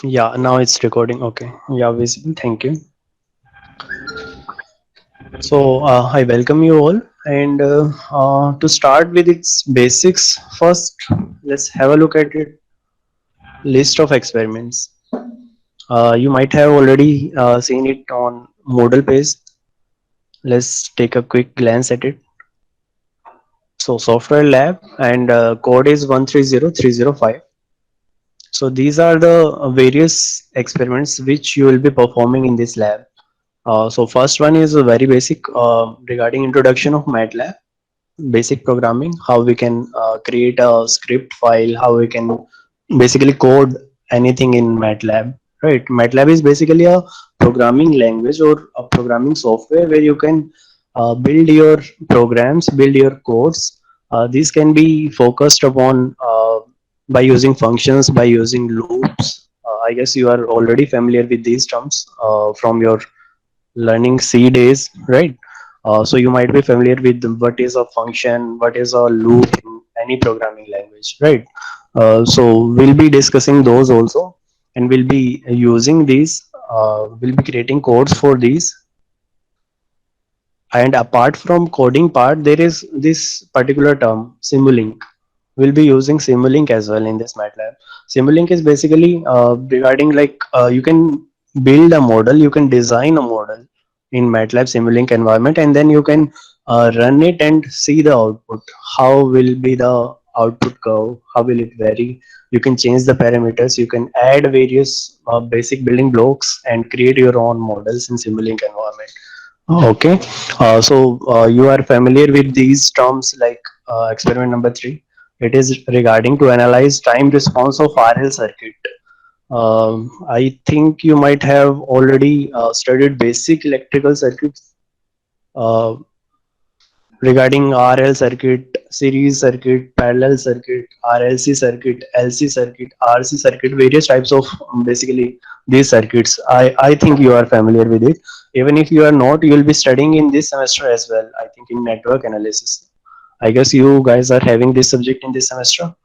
Yeah, now it's recording. Okay. Yeah, visible. Thank you. So, I welcome you all. And to start with its basics, first, let's have a look at it list of experiments. You might have already seen it on Moodle page. Let's take a quick glance at it. So, software lab and code is 130305. So, these are the various experiments which you will be performing in this lab. So first one is a very basic regarding introduction of MATLAB, basic programming, how we can create a script file, how we can basically code anything in MATLAB. Right, MATLAB is basically a programming language or a programming software where you can build your programs, build your codes. These can be focused upon by using functions, by using loops. I guess you are already familiar with these terms from your learning C days, right? So you might be familiar with what is a function, what is a loop in any programming language, right? So we'll be discussing those also, and we'll be using these. We'll be creating codes for these. And apart from coding part, there is this particular term, Simulink. We'll be using Simulink as well in this MATLAB. Simulink is basically regarding like you can build a model, you can design a model in MATLAB Simulink environment, and then you can run it and see the output. How will be the output curve? How will it vary? You can change the parameters. You can add various basic building blocks and create your own models in Simulink environment. Okay, so you are familiar with these terms like experiment number three. It is regarding to analyze time response of RL circuit. I think you might have already studied basic electrical circuits uh, regarding RL circuit, series circuit, parallel circuit, RLC circuit, LC circuit, RC circuit, various types of basically these circuits. I think you are familiar with it. Even if you are not, you will be studying in this semester as well. I think in network analysis. I guess you guys are having this subject in this semester.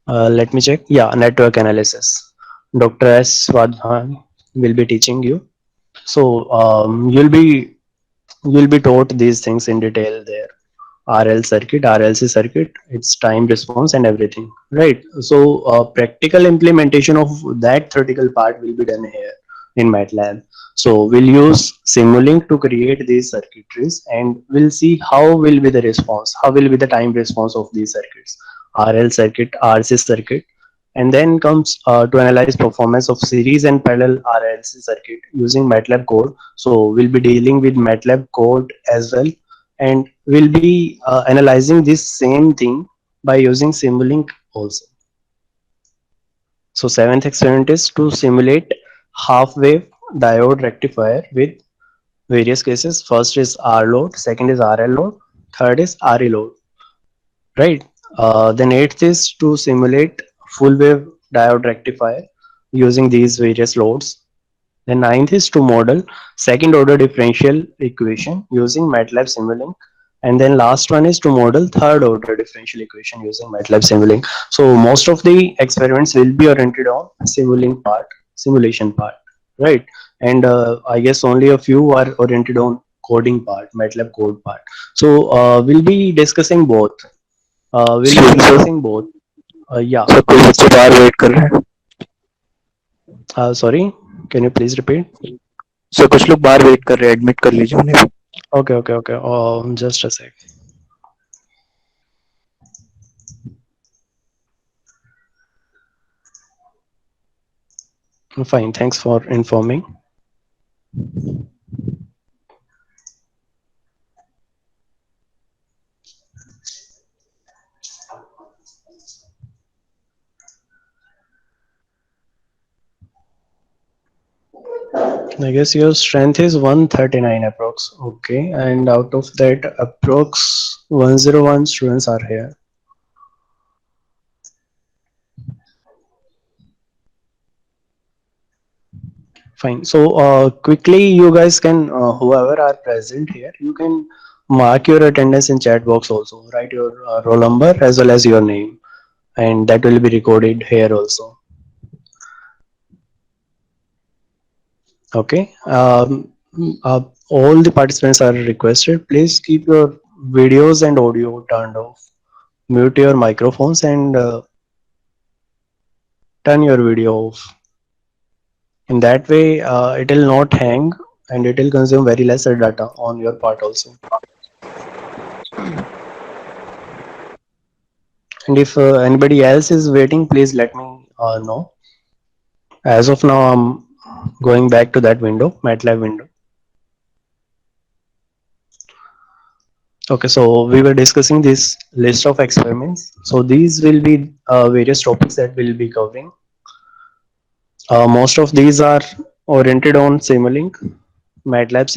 Let me check. Yeah, network analysis. Dr. S. Swadhan will be teaching you. So you'll be taught these things in detail there. RL circuit, RLC circuit, its time response and everything. Right. So practical implementation of that theoretical part will be done here in MATLAB. So we'll use Simulink to create these circuitries and we'll see how will be the response, how will be the time response of these circuits, RL circuit, RC circuit, and then comes to analyze performance of series and parallel RLC circuit using MATLAB code. So we'll be dealing with MATLAB code as well, and we'll be analyzing this same thing by using Simulink also. So seventh experiment is to simulate half wave diode rectifier with various cases. First is R load, second is RL load, third is RE load, right? Then eighth is to simulate full wave diode rectifier using these various loads. Then ninth is to model second order differential equation using MATLAB Simulink. And then last one is to model third order differential equation using MATLAB Simulink. So most of the experiments will be oriented on Simulink part, simulation part, right? And I guess only a few are oriented on coding part, MATLAB code part. So we'll be discussing both. We'll be Excuse me, discussing both. Yeah. Sir कोई बच्चे बाहर wait कर रहे हैं. Sorry. Can you please repeat? Sir कुछ लोग बाहर wait कर रहे हैं, एडमिट कर लीजिए उन्हें. Okay. Okay. Okay. Just a sec. Fine, thanks for informing. I guess your strength is 139 approx. Okay, and out of that, approx 101 students are here. Fine. So quickly, you guys can, whoever are present here, you can mark your attendance in chat box also. Write your roll number as well as your name. and that will be recorded here also. Okay. All the participants are requested. Please keep your videos and audio turned off. Mute your microphones and turn your video off. In that way, it will not hang and it will consume very lesser data on your part also. And if anybody else is waiting, please let me know. As of now, I'm going back to that window, MATLAB window. Okay, so we were discussing this list of experiments. So these will be various topics that we'll be covering. Most of these are oriented on Simulink, MATLAB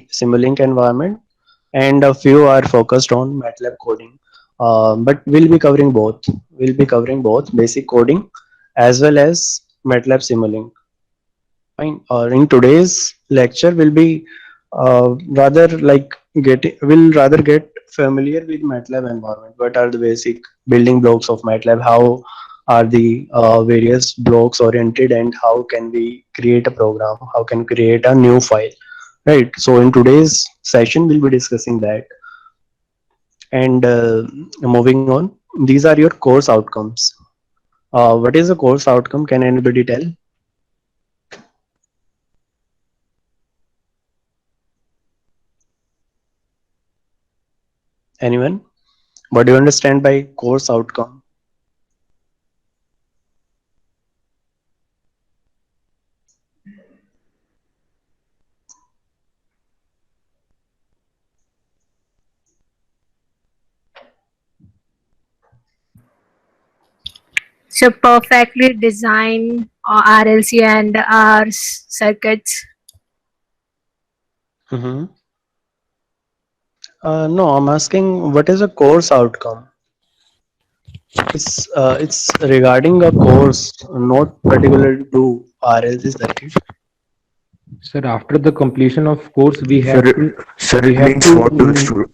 Simulink environment, and a few are focused on MATLAB coding. But we'll be covering both. We'll be covering both basic coding as well as MATLAB Simulink. Fine. In today's lecture, we'll be rather like we'll rather get familiar with MATLAB environment. What are the basic building blocks of MATLAB? How are the various blocks oriented, and how can we create a program? How can we create a new file? Right. So in today's session, we'll be discussing that. And moving on, these are your course outcomes. What is a course outcome? Can anybody tell? Anyone? What do you understand by course outcome? So perfectly designed RLC and R circuits. Mm-hmm. No, I'm asking what is a course outcome? It's regarding a course, not particular to RLC circuit. Sir, after the completion of course, Sir, sir, we it have means to what to the student.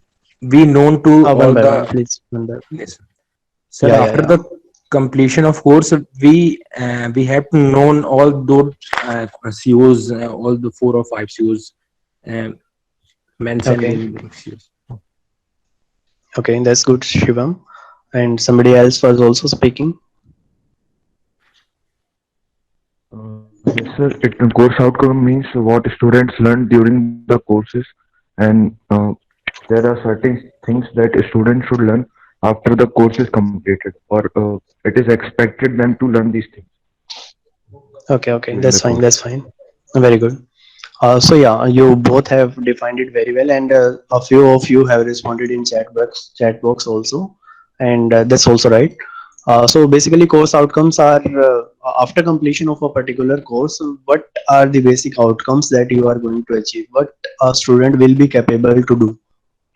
be known to One all by one, the. please. One by one. Yes. Sir, Yeah, yeah, after yeah. the completion of course, we have to know all those COs, all the 4 or 5 COs uh, mentioned Okay, in COs. okay, that's good, Shivam. And somebody else was also speaking. Yes, sir. Course outcome means what students learn during the courses, and there are certain things that students should learn after the course is completed, or it is expected them to learn these things Okay, okay, during the that's fine. course. That's fine. Very good. So yeah, you both have defined it very well, and a few of you have responded in chat box also, and that's also right. So basically, course outcomes are after completion of a particular course, what are the basic outcomes that you are going to achieve? What a student will be capable to do,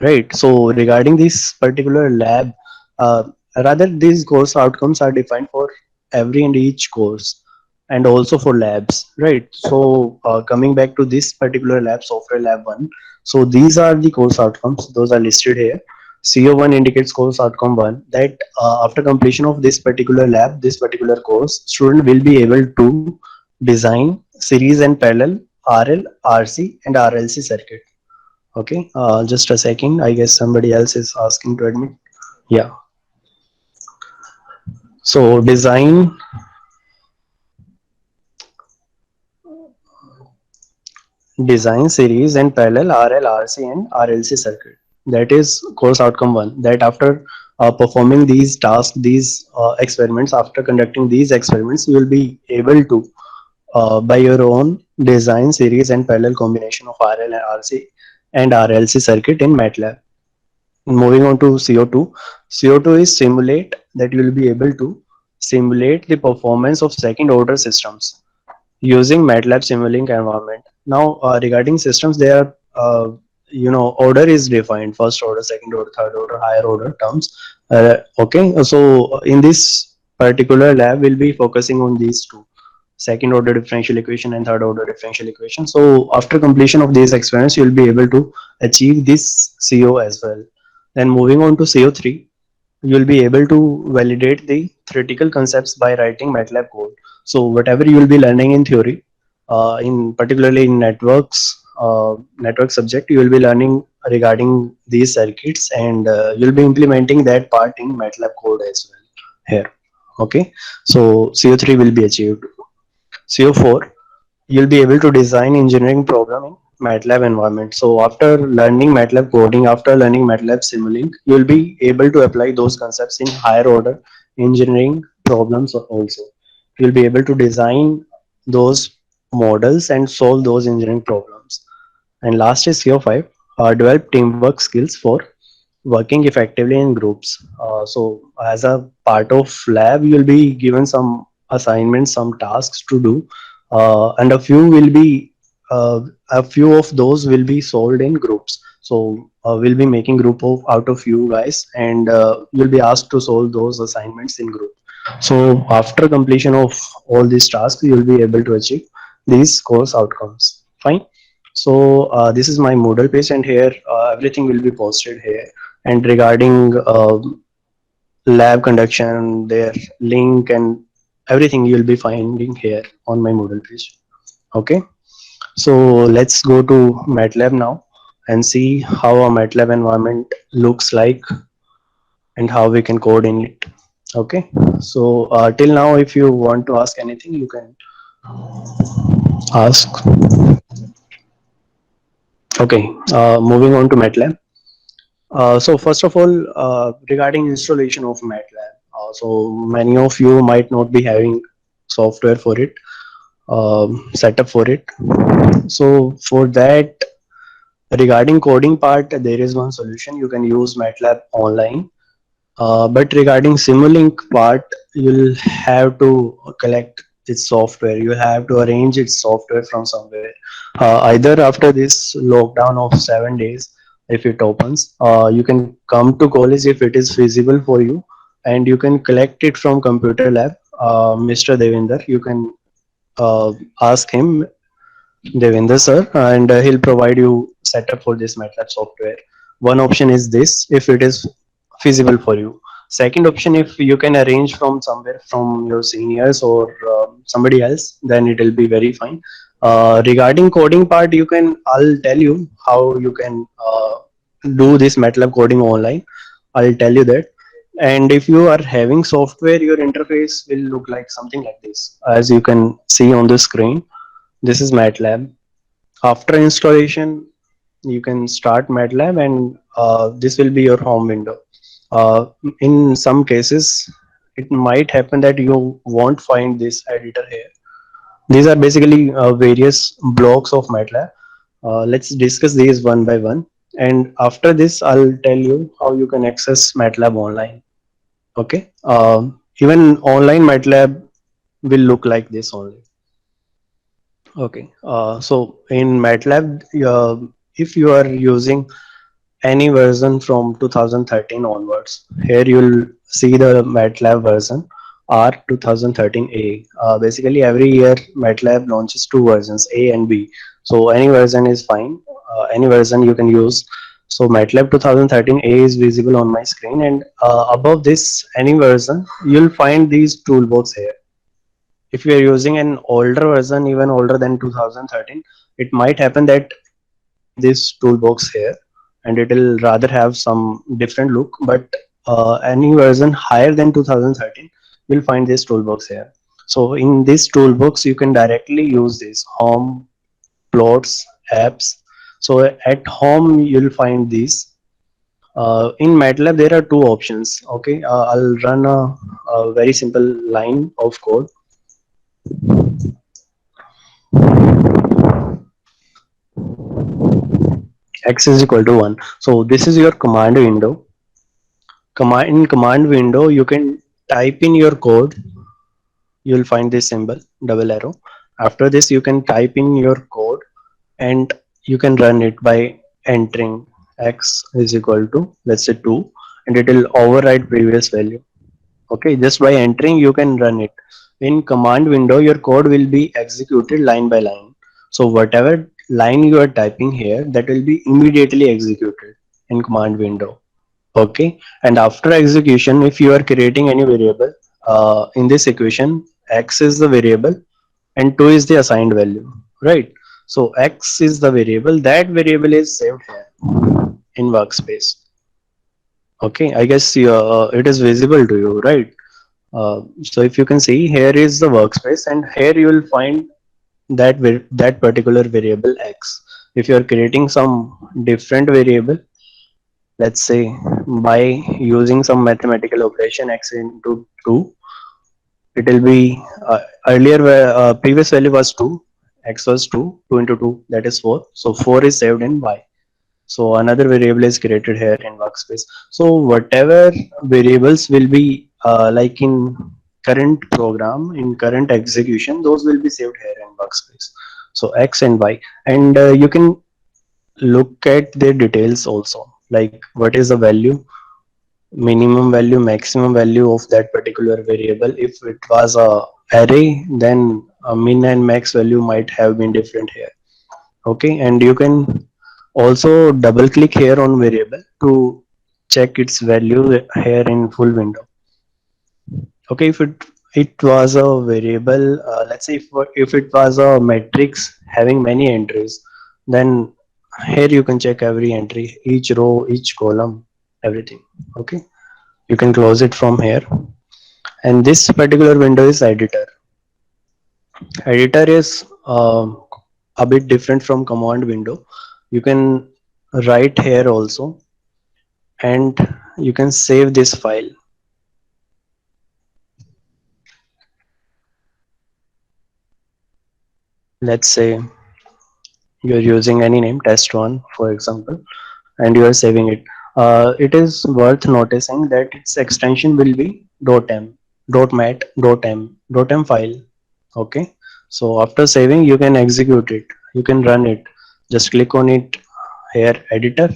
right? So regarding this particular lab, uh, rather these course outcomes are defined for every and each course, and also for labs, right? So coming back to this particular lab, software lab 1, so these are the course outcomes, those are listed here. CO1 indicates course outcome 1, that after completion of this particular lab, this particular course, student will be able to design series and parallel RL, RC and RLC circuit. Okay, just a second. I guess somebody else is asking to admit. Yeah. So design series and parallel RL, RC and RLC circuit. That is course outcome 1. That after performing these tasks, these experiments, after conducting these experiments, you will be able to by your own design series and parallel combination of RL and RC and RLC circuit in MATLAB. Moving on to CO2. CO2 is simulate, that you will be able to simulate the performance of second order systems using MATLAB Simulink environment. Now, regarding systems, there order is defined: first order, second order, third order, higher order terms. Okay, so in this particular lab, we'll be focusing on these two: second order differential equation and third order differential equation. So after completion of these experiments, you'll be able to achieve this CO as well. Then moving on to CO3, you'll be able to validate the theoretical concepts by writing MATLAB code. So whatever you will be learning in theory, in particularly in network subject, you will be learning regarding these circuits, and you'll be implementing that part in MATLAB code as well here. Okay, so CO3 will be achieved. CO4, you'll be able to design engineering problem in MATLAB environment. So after learning MATLAB coding, after learning MATLAB Simulink, you'll be able to apply those concepts in higher order engineering problems also. You'll be able to design those models and solve those engineering problems. And last is CO5, develop teamwork skills for working effectively in groups. So as a part of lab, you'll be given some assignments, some tasks to do, and a few of those will be solved in groups. So we'll be making group of out of you guys, and you'll be asked to solve those assignments in group. So after completion of all these tasks, you'll be able to achieve these course outcomes. Fine. So this is my Moodle page, and here everything will be posted here. And regarding lab conduction, their link and everything you'll be finding here on my Moodle page. Okay, so let's go to MATLAB now and see how a MATLAB environment looks like and how we can code in it. Okay, so till now, if you want to ask anything, you can ask. Okay, moving on to MATLAB. So first of all, regarding installation of MATLAB, so many of you might not be having software for it, setup for it. So for that, regarding coding part, there is one solution. You can use MATLAB online. But regarding Simulink part, you'll have to collect its software. You have to arrange its software from somewhere. Either after this lockdown of 7 days, if it opens, you can come to college if it is feasible for you, and you can collect it from computer lab. Mr. Devinder, you can ask him, Devinder sir, and he'll provide you setup for this MATLAB software. One option is this, if it is feasible for you. Second option, if you can arrange from somewhere from your seniors or somebody else, then it will be very fine. Regarding coding part, I'll tell you how you can do this MATLAB coding online. I'll tell you that. And if you are having software, your interface will look like something like this, as you can see on the screen. This is MATLAB. After installation, you can start MATLAB, and this will be your home window. In some cases, it might happen that you won't find this editor here. These are basically various blocks of MATLAB. Let's discuss these one by one. And after this, I'll tell you how you can access MATLAB online. Okay. Even online MATLAB will look like this only. Okay. So in MATLAB, if you are using any version from 2013 onwards, here you'll see the MATLAB version R 2013A. Basically, every year MATLAB launches two versions, A and B. So any version is fine. Any version you can use. So MATLAB 2013A is visible on my screen, and above this, any version, you'll find these toolbox here. If you are using an older version, even older than 2013, it might happen that you'll find this toolbox here, and it will rather have some different look. But any version higher than 2013, you'll find this toolbox here. So in this toolbox, you can directly use this home, plots, apps. So at home, you'll find these. In MATLAB, there are two options. Okay, I'll run a very simple line of code. X is equal to 1. So this is your command window. In command window, you can type in your code. You'll find this symbol, double arrow. After this, you can type in your code, and you can run it by entering X is equal to, let's say 2, and it will override previous value. Okay, just by entering, you can run it. In command window, your code will be executed line by line. So whatever line you are typing here, that will be immediately executed in command window. Okay, and after execution, if you are creating any variable in this equation, x is the variable and 2 is the assigned value, right? So x is the variable, that variable is saved here in workspace. Okay, I guess it is visible to you, right? So if you can see, here is the workspace and here you will find that particular variable x. If you are creating some different variable, let's say by using some mathematical operation, x into 2, it will be earlier previous value was 2, x was 2, 2 into 2, that is 4, so 4 is saved in y. So another variable is created here in workspace. So whatever variables will be like in current program, in current execution, those will be saved here in workspace. So x and y, and you can look at their details also, like what is the value, minimum value, maximum value of that particular variable. If it was a array, then a min and max value might have been different here. Okay, and you can also double click here on variable to check its value here in full window. Okay, if it was a variable, let's say if it was a matrix having many entries, then here you can check every entry, each row, each column, everything. Okay, you can close it from here. And this particular window is editor. Editor is a bit different from command window. You can write here also, and you can save this file. Let's say you're using any name, test1 for example, and you are saving it. It is worth noticing that its extension will be .m, .mat, .m file. Okay, so after saving, you can execute it, you can run it. Just click on it here, editor,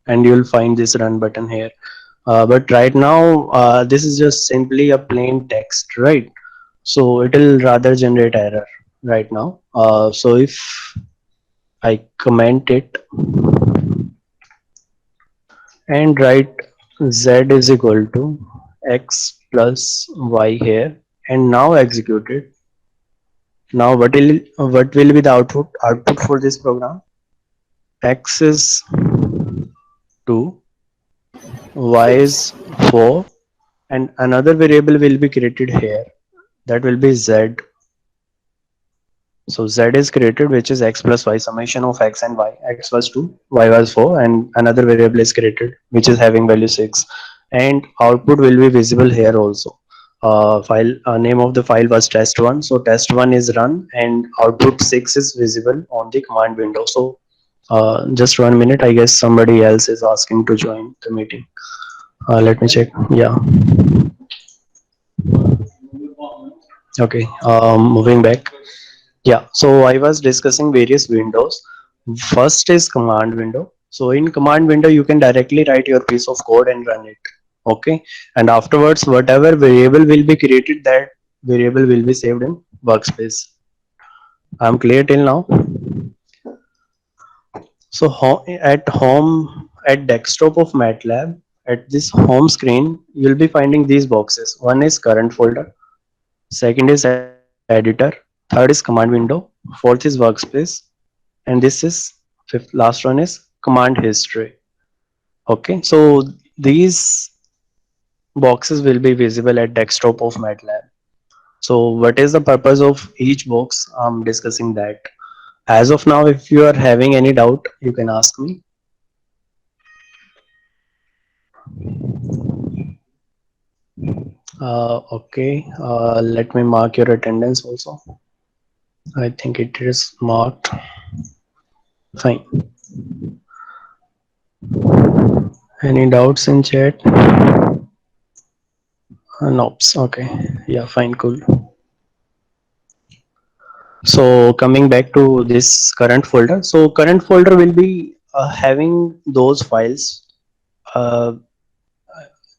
and you'll find this run button here. But right now, this is just simply a plain text, right? So it will rather generate error right now. So if I comment it and write z is equal to x plus y here, and now execute it. Now what will be the output for this program? X is 2, y is 4, and another variable will be created here, that will be z. So z is created, which is x plus y, summation of x and y. X was 2, y was 4, and another variable is created, which is having value 6. And output will be visible here also. File name of the file was test1, so test1 is run, and output 6 is visible on the command window. So just 1 minute, I guess somebody else is asking to join the meeting. Let me check. Yeah. Okay. Moving back. Yeah, so I was discussing various windows. First is command window. So in command window, you can directly write your piece of code and run it. Okay, and afterwards, whatever variable will be created, that variable will be saved in workspace. I'm clear till now. So at desktop of MATLAB, at this home screen, you'll be finding these boxes. One is current folder, second is editor, third is command window, fourth is workspace, and this is fifth, last one is command history. Okay, so these boxes will be visible at desktop of MATLAB. So what is the purpose of each box? I'm discussing that. As of now, if you are having any doubt, you can ask me. Okay, let me mark your attendance also. I think it is marked. Fine. Any doubts in chat? Nope. Okay. Yeah, fine, cool. So coming back to this current folder. So current folder will be having those files.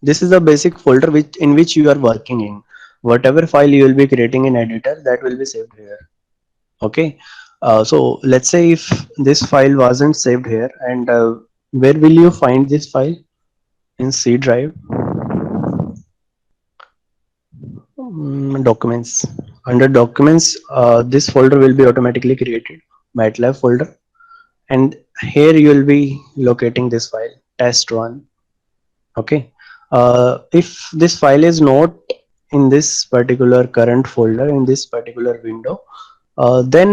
This is the basic folder in which you are working in. Whatever file you will be creating in editor, that will be saved here. Okay. So let's say if this file wasn't saved here, and where will you find this file? in C drive, documents. Under documents, this folder will be automatically created, MATLAB folder, and here you will be locating this file test1. Okay, if this file is not in this particular current folder in this particular window, then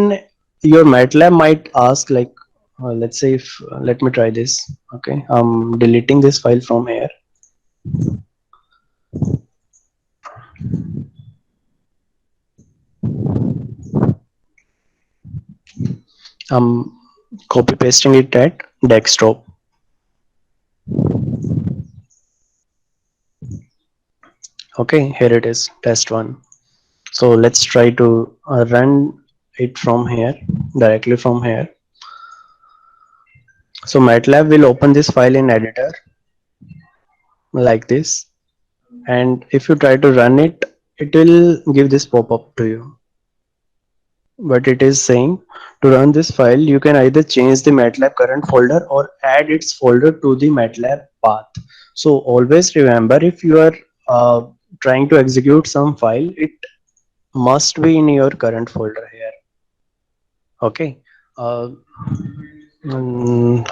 your MATLAB might ask like, let's say if let me try this. Okay, I'm deleting this file from here. I'm copy pasting it at desktop. Okay, here it is, test1. So let's try to run it from here, directly from here. So MATLAB will open this file in editor like this, and if you try to run it, it will give this pop-up to you. But it is saying to run this file, you can either change the MATLAB current folder or add its folder to the MATLAB path. So always remember, if you are trying to execute some file, it must be in your current folder here. Okay.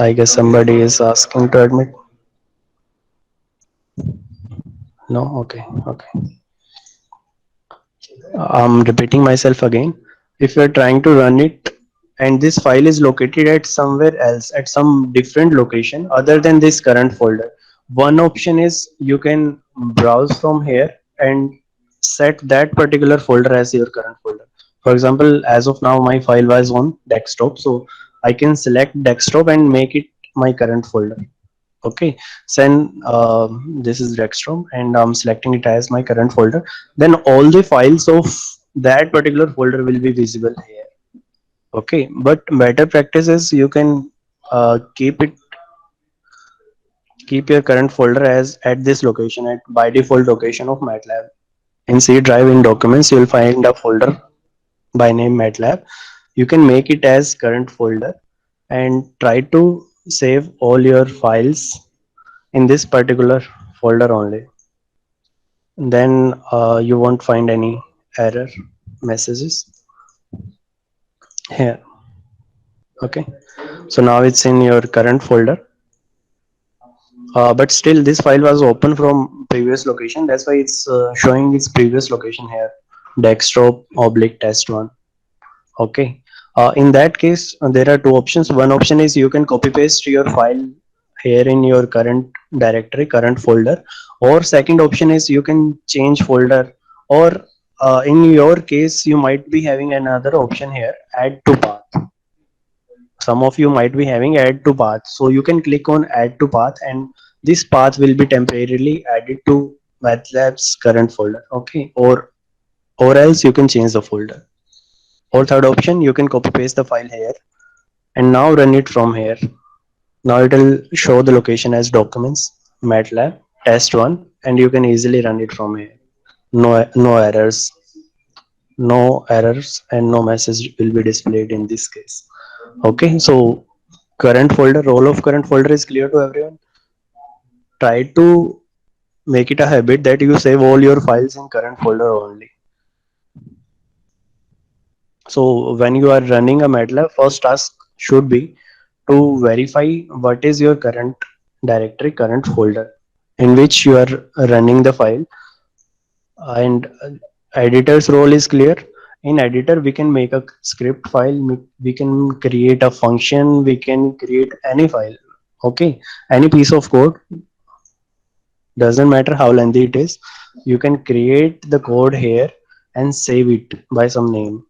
I guess somebody is asking to admit. No. Okay. I'm repeating myself again. If you're trying to run it and this file is located at somewhere else, at some different location other than this current folder, one option is you can browse from here and set that particular folder as your current folder. For example, as of now my file was on desktop, so I can select desktop and make it my current folder. Okay, then this is desktop and I'm selecting it as my current folder. Then all the files of that particular folder will be visible here. Okay, but better practice is you can keep your current folder as at this location, at by default location of MATLAB. In C drive in documents, you will find a folder by name MATLAB. You can make it as current folder and try to save all your files in this particular folder only. Then you won't find any error messages here. Okay, so now it's in your current folder, but still this file was open from previous location, that's why it's showing its previous location here, desktop oblique test1. Okay, in that case there are two options. One option is you can copy paste your file here in your current directory, current folder, or second option is you can change folder, or in your case you might be having another option here, add to path. Some of you might be having add to path, so you can click on add to path and this path will be temporarily added to MATLAB's current folder. Okay, or else you can change the folder. Or third option, you can copy paste the file here and now run it from here. Now it will show the location as documents, MATLAB, test1, and you can easily run it from here. No errors, and no message will be displayed in this case. Okay, so current folder, role of current folder is clear to everyone. Try to make it a habit that you save all your files in current folder only. So when you are running a MATLAB, first task should be to verify what is your current directory, current folder in which you are running the file. And editor's role is clear. In editor we can make a script file, we can create a function, we can create any file. Okay, any piece of code, doesn't matter how lengthy it is, you can create the code here and save it by some name.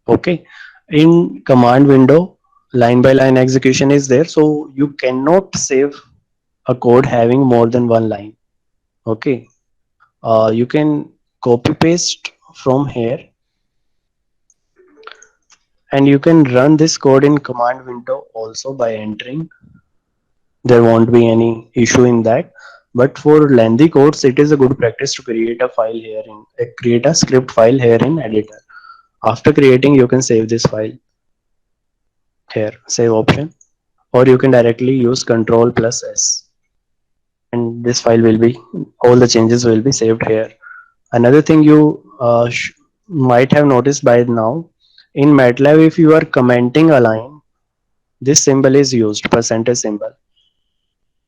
Okay, in command window line by line execution is there, so you cannot save a code having more than one line. Okay, you can copy paste from here and you can run this code in command window also by entering. There won't be any issue in that, but for lengthy codes it is a good practice to create a file here in create a script file here in editor. After creating, you can save this file here, save option, or you can directly use Ctrl+S and this file will be, all the changes will be saved here. Another thing you might have noticed by now, in MATLAB, if you are commenting a line, this symbol is used, percentage symbol.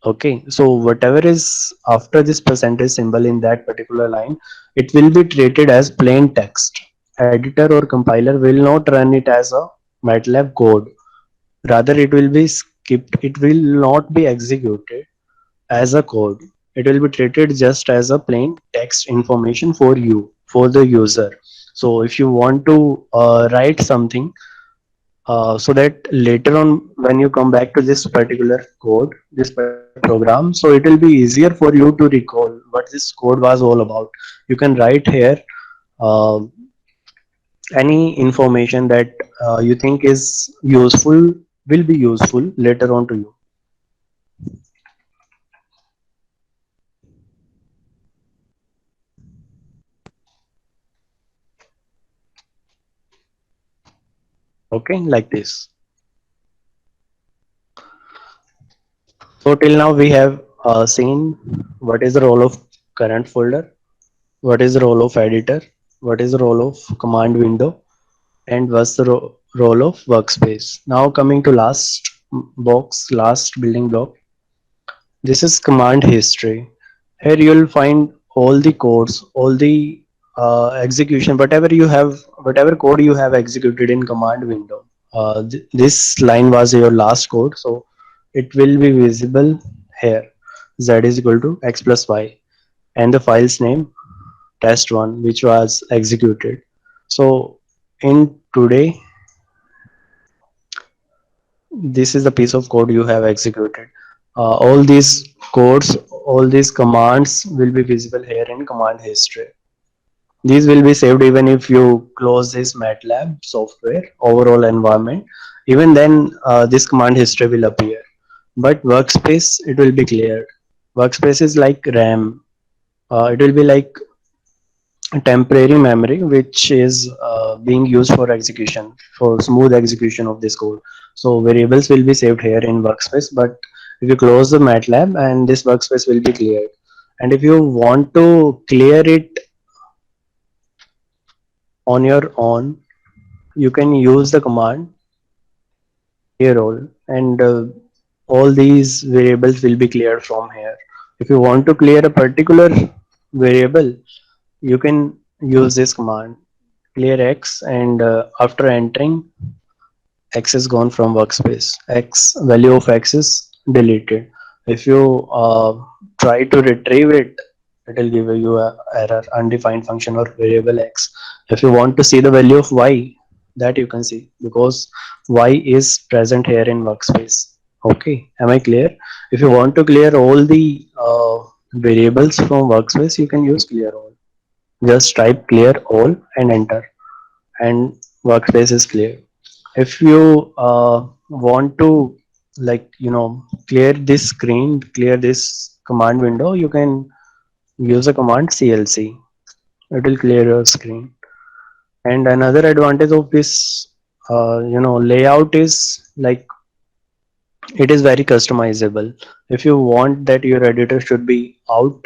Okay, so whatever is after this percentage symbol in that particular line, it will be treated as plain text. Editor or compiler will not run it as a MATLAB code. Rather, it will be skipped. It will not be executed as a code. It will be treated just as a plain text information for you, for the user. So if you want to write something, so that later on when you come back to this particular code, this particular program, so it will be easier for you to recall what this code was all about. You can write here uh, any information that you think is useful, will be useful later on to you. Okay, like this. So till now we have seen what is the role of current folder, what is the role of editor, what is the role of command window, and what's the role of workspace. Now coming to last box, last building block. This is command history. Here you'll find all the codes, all the execution, whatever you have, whatever code you have executed in command window. This line was your last code, so it will be visible here. Z is equal to x plus y, and the file's name test1, which was executed. So in today, this is the piece of code you have executed. All these codes, all these commands will be visible here in command history. These will be saved even if you close this MATLAB software overall environment. Even then, this command history will appear. But workspace, it will be cleared. Workspace is like RAM. It will be like temporary memory which is being used for execution, for smooth execution of this code. So variables will be saved here in workspace, but if you close the MATLAB, and this workspace will be cleared. And if you want to clear it on your own, you can use the command clear all, and all these variables will be cleared from here. If you want to clear a particular variable, you can use this command clear x, and after entering, x is gone from workspace. X value of x is deleted. If you try to retrieve it, it will give you a error, undefined function or variable x. If you want to see the value of y, that you can see, because y is present here in workspace. Okay, am I clear? If you want to clear all the variables from workspace, you can use clear all. Just type clear all and enter, and workspace is clear. If you want to, like, clear this screen, clear this command window, you can use a command clc. It will clear your screen. And another advantage of this layout is, like, it is very customizable. If you want that your editor should be out,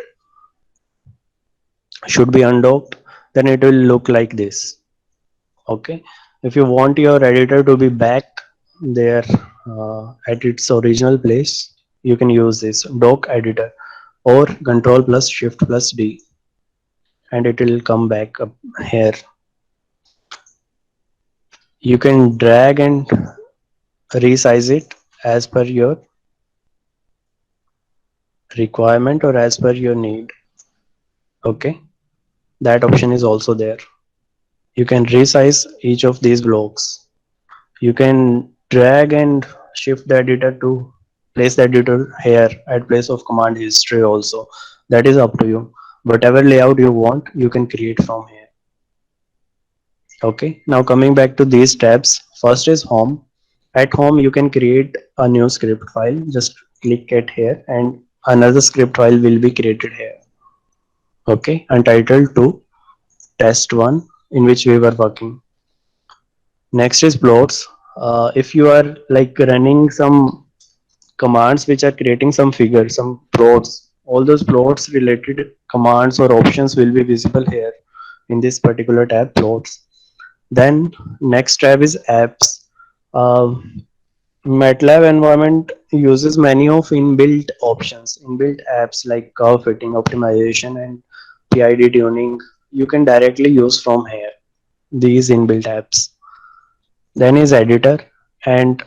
should be undocked, then it will look like this. Okay, if you want your editor to be back there at its original place, you can use this dock editor or control plus shift plus D, and it will come back up here. You can drag and resize it as per your requirement or as per your need. Okay, that option is also there. You can resize each of these blocks. You can drag and shift the editor to place the editor here at place of command history also. That is up to you. Whatever layout you want, you can create from here. Okay, now coming back to these tabs, first is home. At home, you can create a new script file. Just click it here, and another script file will be created here. Okay, entitled to test1, in which we were working. Next is plots. If you are like running some commands which are creating some figures, some plots, All those plots related commands or options will be visible here in this particular tab, plots. Then next tab is apps. MATLAB environment uses many of inbuilt options, inbuilt apps like curve fitting, optimization, and PID tuning. You can directly use from here these inbuilt apps. Then is editor, and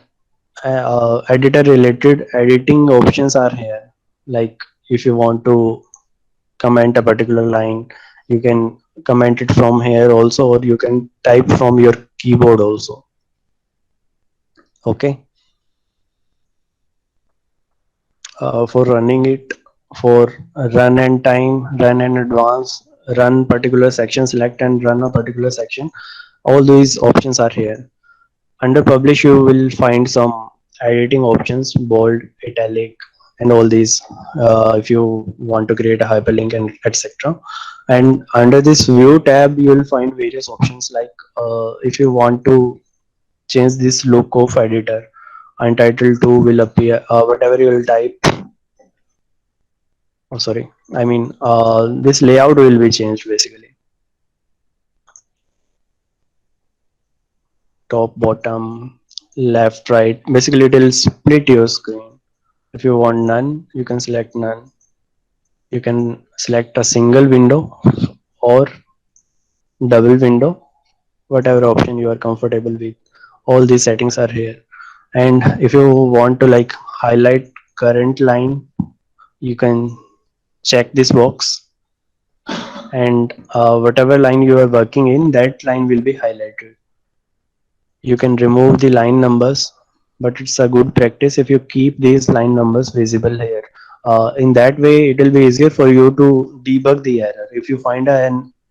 editor related editing options are here. Like if you want to comment a particular line, you can comment it from here also, or you can type from your keyboard also. Okay. For running it, for run and time, run and advance, run particular section, select and run a particular section, all these options are here. Under publish you will find some editing options, bold, italic, and all these, if you want to create a hyperlink and etc. And under this view tab you will find various options like, if you want to change this look of editor, untitled 2 will appear, whatever you will type. Oh, sorry, I mean, this layout will be changed basically. Top, bottom, left, right, basically it will split your screen. If you want none, you can select none. You can select a single window or double window, whatever option you are comfortable with. All these settings are here. And if you want to like highlight current line, you can check this box, and whatever line you are working in, that line will be highlighted. You can remove the line numbers, but it's a good practice if you keep these line numbers visible here. In that way it will be easier for you to debug the error. If you find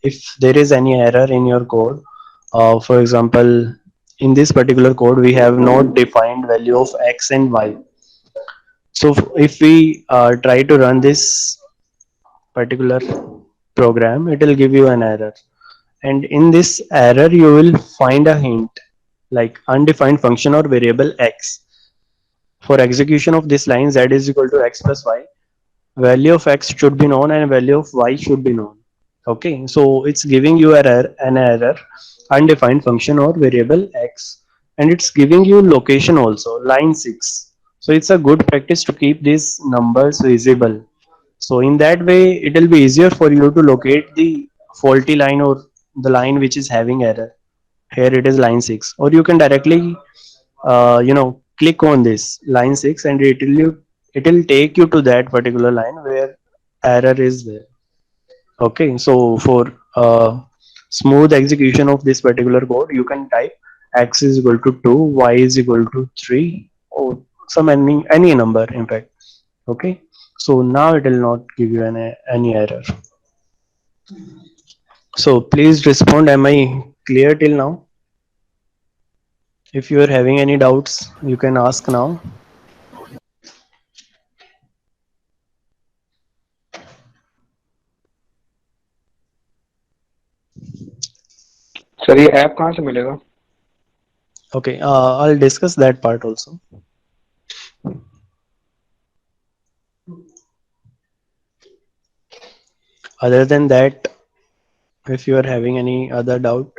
if there is any error in your code, for example, in this particular code we have not defined value of x and y. So if we try to run this particular program, it will give you an error, and in this error you will find a hint like undefined function or variable x. For execution of this line, z is equal to x plus y, value of x should be known and value of y should be known. Okay, so it's giving you an error, undefined function or variable x, and it's giving you location also, line 6. So it's a good practice to keep these numbers visible. So in that way it will be easier for you to locate the faulty line or the line which is having error. Here it is line 6, or you can directly click on this line 6 and it will take you to that particular line where error is there. Okay, so for smooth execution of this particular code, you can type x is equal to 2, y is equal to 3, or some any number in fact. Okay, so now it will not give you any error. So please respond, am I clear till now? If you are having any doubts, you can ask now. Sir ये app कहाँ से मिलेगा? Okay, I'll discuss that part also. Other than that, if you are having any other doubt,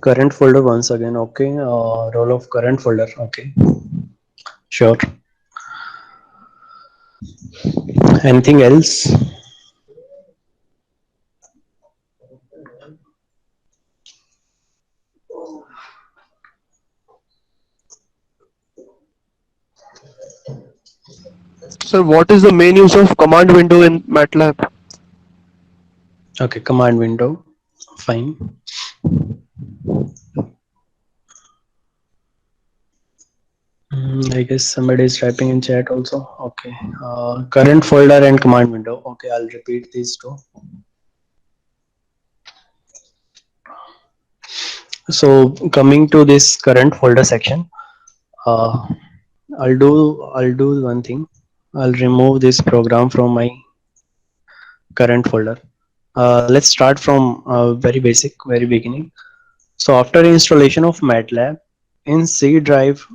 current folder once again. Okay, role of current folder. Okay, sure. Anything else? Sir, what is the main use of command window in MATLAB? Okay, command window. Fine. I guess somebody is typing in chat also. Okay, current folder and command window. Okay, I'll repeat these two. So coming to this current folder section, I'll do one thing. I'll remove this program from my current folder. Let's start from very basic, very beginning. So after installation of MATLAB, in C drive,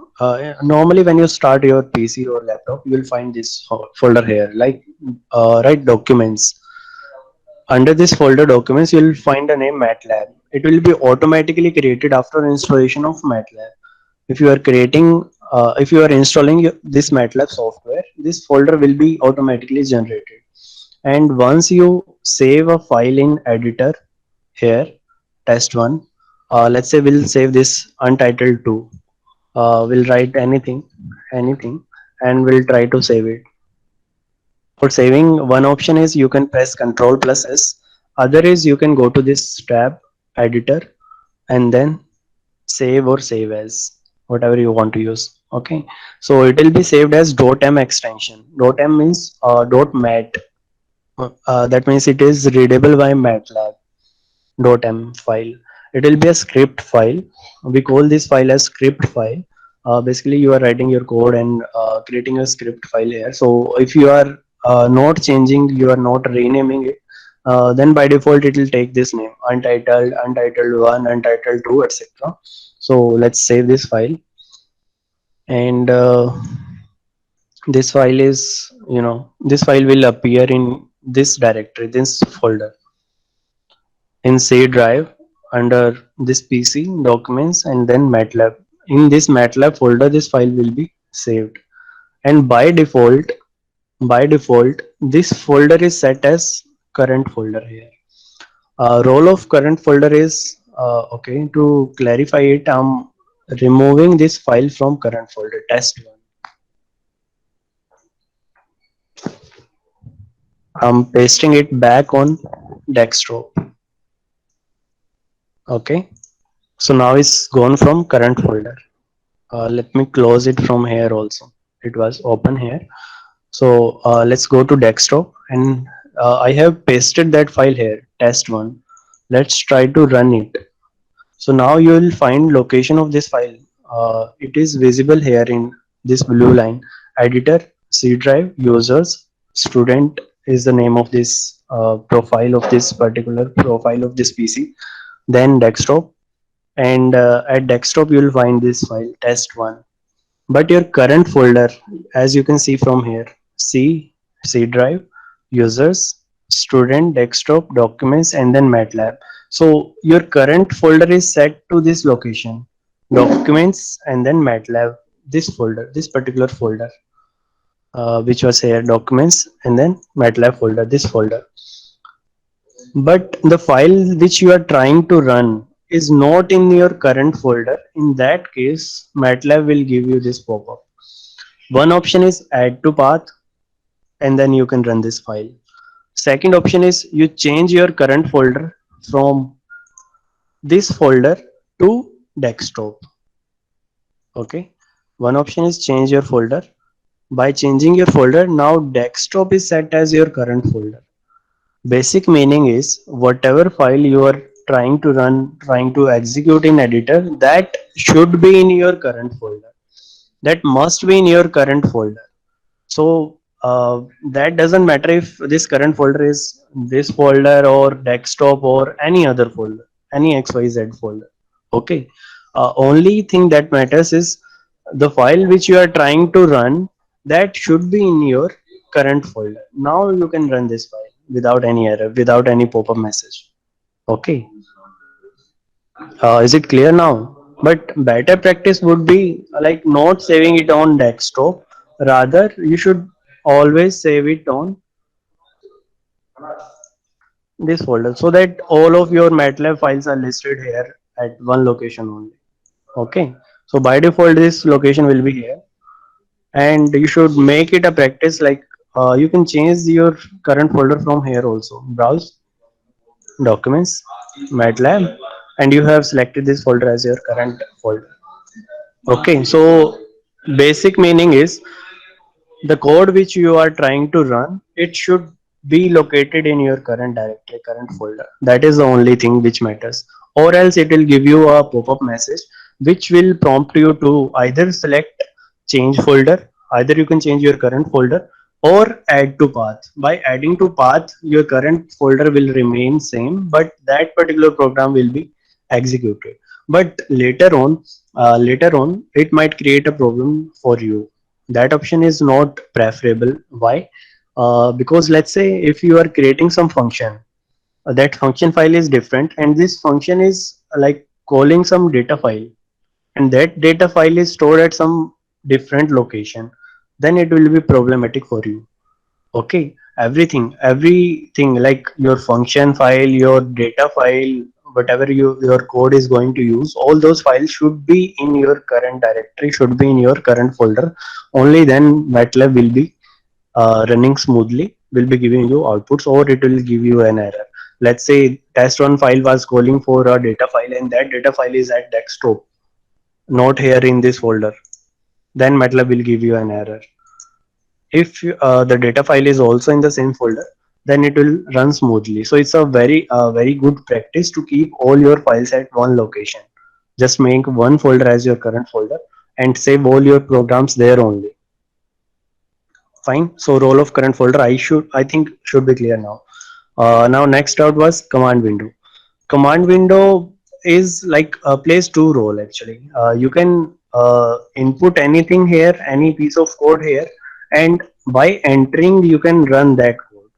normally when you start your PC or laptop, you will find this folder here, like right, documents. Under this folder documents, you will find the name MATLAB. It will be automatically created after installation of MATLAB. If you are if you are installing this MATLAB software, this folder will be automatically generated. And once you save a file in editor here, test one, let's say we'll save this untitled 2. We'll write anything, and we'll try to save it. For saving, one option is you can press Ctrl plus S. Other is you can go to this tab, editor, and then save or save as, whatever you want to use. Okay, so it will be saved as .m extension. .m means .mat. That means it is readable by MATLAB. .m file. It will be a script file. We call this file as script file. Basically, you are writing your code and creating a script file here. So if you are not changing, you are not renaming it, then by default it will take this name: untitled, untitled 1, untitled 2, etc. So let's save this file, and this file is, this file will appear in this directory, this folder, in C drive, under this PC documents, and then MATLAB. In this MATLAB folder, this file will be saved. And by default, this folder is set as current folder here. Role of current folder is, okay, to clarify it, I'm removing this file from current folder, test1. I'm pasting it back on desktop. Okay, so now it's gone from current folder. Let me close it from here also. It was open here. So let's go to desktop, and I have pasted that file here, test1. Let's try to run it. So now you will find location of this file. It is visible here in this blue line. Editor, C drive, users, student is the name of this profile of this particular profile of this PC. Then desktop, and at desktop you will find this file, test1. But your current folder, as you can see from here, C drive, users, student, desktop, documents, and then MATLAB. So your current folder is set to this location, documents, and then MATLAB, this folder, this particular folder, which was here, documents, and then MATLAB folder, this folder. But the file which you are trying to run is not in your current folder. In that case, MATLAB will give you this pop-up. One option is add to path, and then you can run this file. Second option is you change your current folder from this folder to desktop. Okay, one option is change your folder. By changing your folder, now desktop is set as your current folder. Basic meaning is whatever file you are trying to run, trying to execute in editor, that should be in your current folder. That must be in your current folder. So that doesn't matter if this current folder is this folder or desktop or any other folder, any XYZ folder. Okay. Only thing that matters is the file which you are trying to run, that should be in your current folder. Now you can run this file without any error, without any pop-up message. Okay. Is it clear now? But better practice would be like not saving it on desktop. Rather, you should always save it on this folder, so that all of your MATLAB files are listed here at one location only. Okay. So by default, this location will be here, and you should make it a practice. Like you can change your current folder from here also. Browse, documents, MATLAB, and you have selected this folder as your current folder. Okay, so basic meaning is the code which you are trying to run, it should be located in your current directory, current folder. That is the only thing which matters. Or else it will give you a pop-up message which will prompt you to either select change folder, either you can change your current folder, or add to path. By adding to path, your current folder will remain same, but that particular program will be executed. but later on it might create a problem for you. That option is not preferable. Why? Because let's say if you are creating some function, that function file is different, and this function is like calling some data file, and that data file is stored at some different location, then it will be problematic for you. Okay, everything like your function file, your data file, whatever your code is going to use, all those files should be in your current directory, should be in your current folder. Only then MATLAB will be running smoothly, will be giving you outputs, or it will give you an error. Let's say test1 file was calling for a data file, and that data file is at desktop, not here in this folder, then MATLAB will give you an error. If the data file is also in the same folder, then it will run smoothly. So it's a very good practice to keep all your files at one location. Just make one folder as your current folder and save all your programs there only. Fine. So role of current folder, I think should be clear now. Now next out was command window. Command window is like plays two role actually. You can input anything here, any piece of code here, and by entering you can run that code.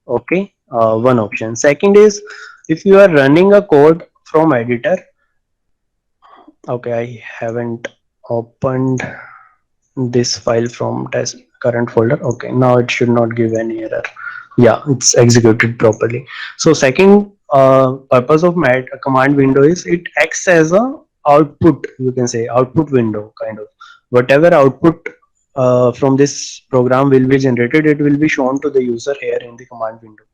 Okay, one option. Second is if you are running a code from editor. Okay, I haven't opened this file from test current folder. Okay, now it should not give any error. Yeah, it's executed properly. So second purpose of mat command window is it acts as a output, you can say output window kind of. Whatever output from this program will be generated, it will be shown to the user here in the command window.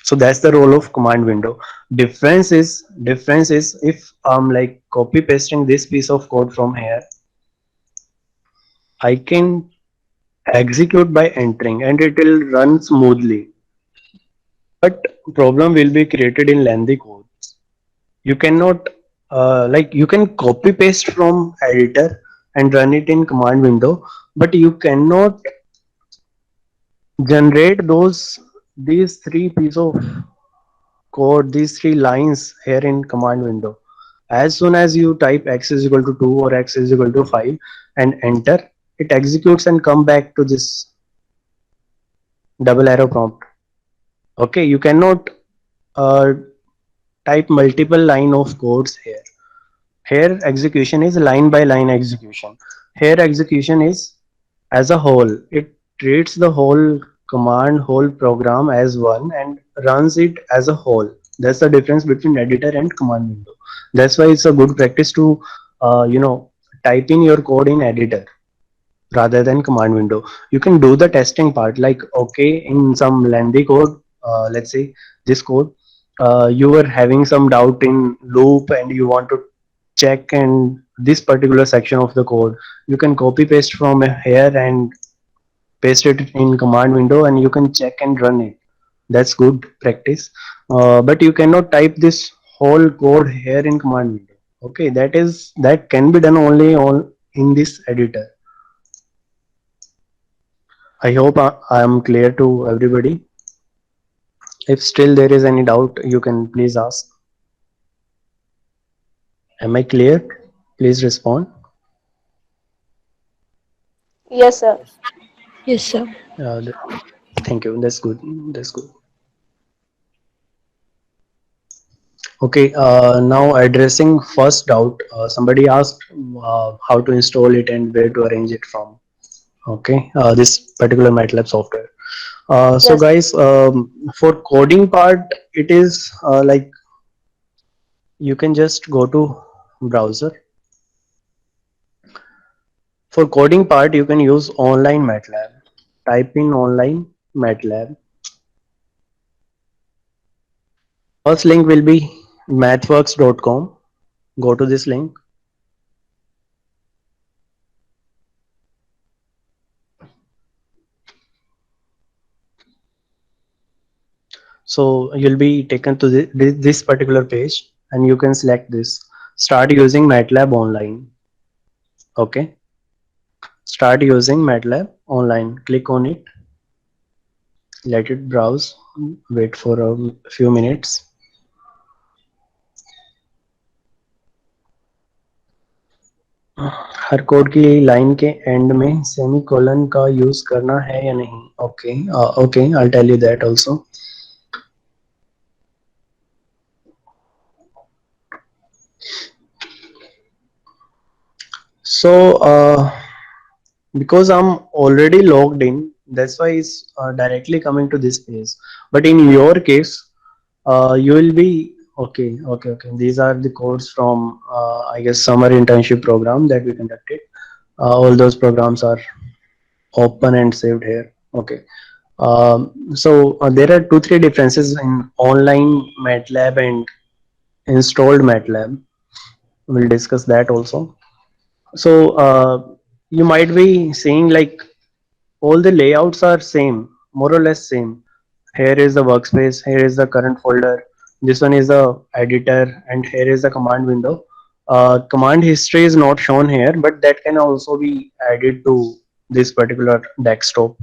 So that's the role of command window. Difference is if I'm like copy pasting this piece of code from here, I can execute by entering and it will run smoothly, but problem will be created in lengthy codes. You cannot like you can copy paste from editor and run it in command window, but you cannot generate these three piece of code, these three lines here in command window. As soon as you type x is equal to 2 or x is equal to 5 and enter, it executes and come back to this double arrow prompt. Okay, you cannot uh, type multiple line of codes here. Here execution is line by line execution. Here execution is as a whole. It treats the whole command, whole program as one and runs it as a whole. That's the difference between editor and command window. That's why it's a good practice to type in your code in editor rather than command window. You can do the testing part, like okay, in some lengthy code, let's say this code, you were having some doubt in loop and you want to check and this particular section of the code, you can copy paste from here and paste it in command window and you can check and run it. That's good practice. But you cannot type this whole code here in command window. Okay, that can be done only on in this editor. I hope I am clear to everybody. If still there is any doubt, you can please ask. Am I clear? Please respond. Yes, sir. Yes, sir. Thank you. That's good. That's good. Okay. Now addressing first doubt. Somebody asked how to install it and where to arrange it from. Okay. This particular MATLAB software. So Yes. guys, for coding part, it is like you can just go to browser. For coding part, you can use online MATLAB. Type in online MATLAB. First link will be mathworks.com. Go to this link. So you'll be taken to this particular page and you can select this. Start using MATLAB online. Okay. Start using MATLAB online. Click on it. Let it browse. Wait for a few minutes. हर code की line के end में semicolon का use करना है या नहीं? Okay, okay, I tell you that also. So because I'm already logged in, that's why it's directly coming to this page. But in your case, you will be okay, okay, okay. These are the codes from I guess summer internship program that we conducted. All those programs are open and saved here. Okay. So there are two, three differences in online MATLAB and installed MATLAB. We'll discuss that also. So you might be saying like all the layouts are same, more or less same. Here is the workspace, here is the current folder, this one is the editor, and here is the command window. Command history is not shown here, but that can also be added to this particular desktop,